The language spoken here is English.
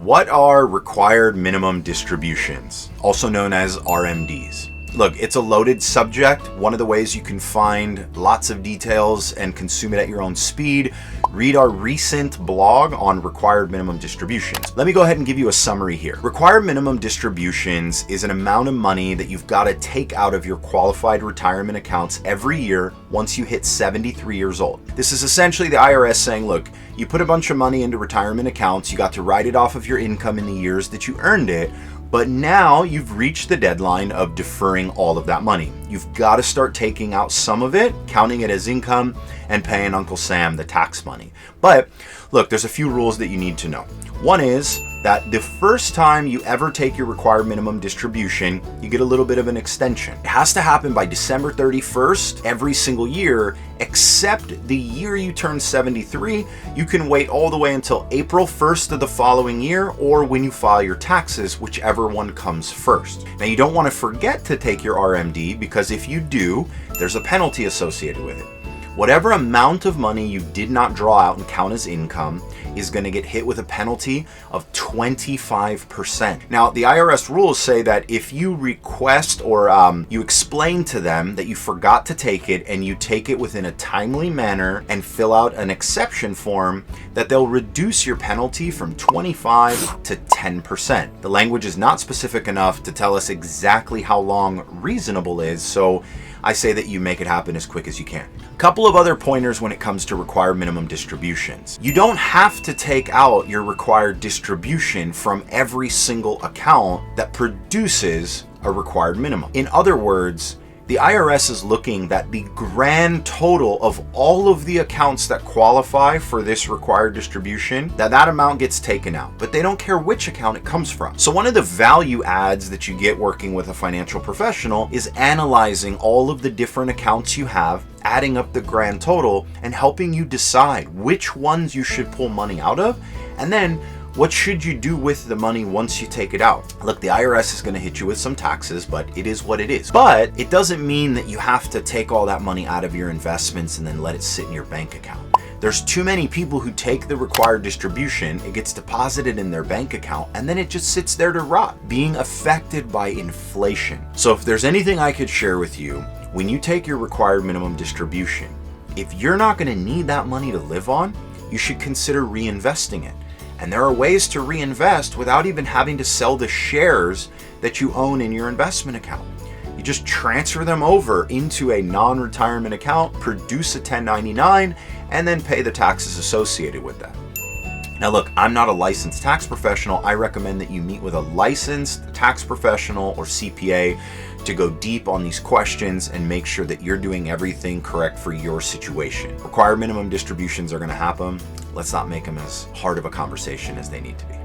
What are required minimum distributions, also known as RMDs? Look, it's a loaded subject. One of the ways you can find lots of details and consume it at your own speed, read our recent blog on required minimum distributions. Let me go ahead and give you a summary here. Required minimum distributions is an amount of money that you've got to take out of your qualified retirement accounts every year once you hit 73 years old. This is essentially the IRS saying, look, you put a bunch of money into retirement accounts, you got to write it off of your income in the years that you earned it, but now you've reached the deadline of deferring all of that money. You've got to start taking out some of it, counting it as income, and paying Uncle Sam the tax money. But look, there's a few rules that you need to know. One is that the first time you ever take your required minimum distribution, you get a little bit of an extension. It has to happen by December 31st every single year, except the year you turn 73. You can wait all the way until April 1st of the following year, or when you file your taxes, whichever one comes first. Now, you don't want to forget to take your RMD, because if you do, there's a penalty associated with it. Whatever amount of money you did not draw out and count as income is going to get hit with a penalty of 25%. Now, the IRS rules say that if you request or you explain to them that you forgot to take it and you take it within a timely manner and fill out an exception form, that they'll reduce your penalty from 25 to 10%. The language is not specific enough to tell us exactly how long reasonable is, so I say that you make it happen as quick as you can. A couple of other pointers when it comes to required minimum distributions. You don't have to take out your required distribution from every single account that produces a required minimum. In other words, the IRS is looking at the grand total of all of the accounts that qualify for this required distribution, that amount gets taken out, but they don't care which account it comes from. So one of the value adds that you get working with a financial professional is analyzing all of the different accounts you have, adding up the grand total, and helping you decide which ones you should pull money out of, and then what should you do with the money once you take it out? Look, the IRS is going to hit you with some taxes, but it is what it is. But it doesn't mean that you have to take all that money out of your investments and then let it sit in your bank account. There's too many people who take the required distribution, it gets deposited in their bank account, and then it just sits there to rot, being affected by inflation. So if there's anything I could share with you, when you take your required minimum distribution, if you're not going to need that money to live on, you should consider reinvesting it. And there are ways to reinvest without even having to sell the shares that you own in your investment account. You just transfer them over into a non-retirement account, produce a 1099, and then pay the taxes associated with that. Now look, I'm not a licensed tax professional. I recommend that you meet with a licensed tax professional or CPA to go deep on these questions and make sure that you're doing everything correct for your situation. Required minimum distributions are going to happen. Let's not make them as hard of a conversation as they need to be.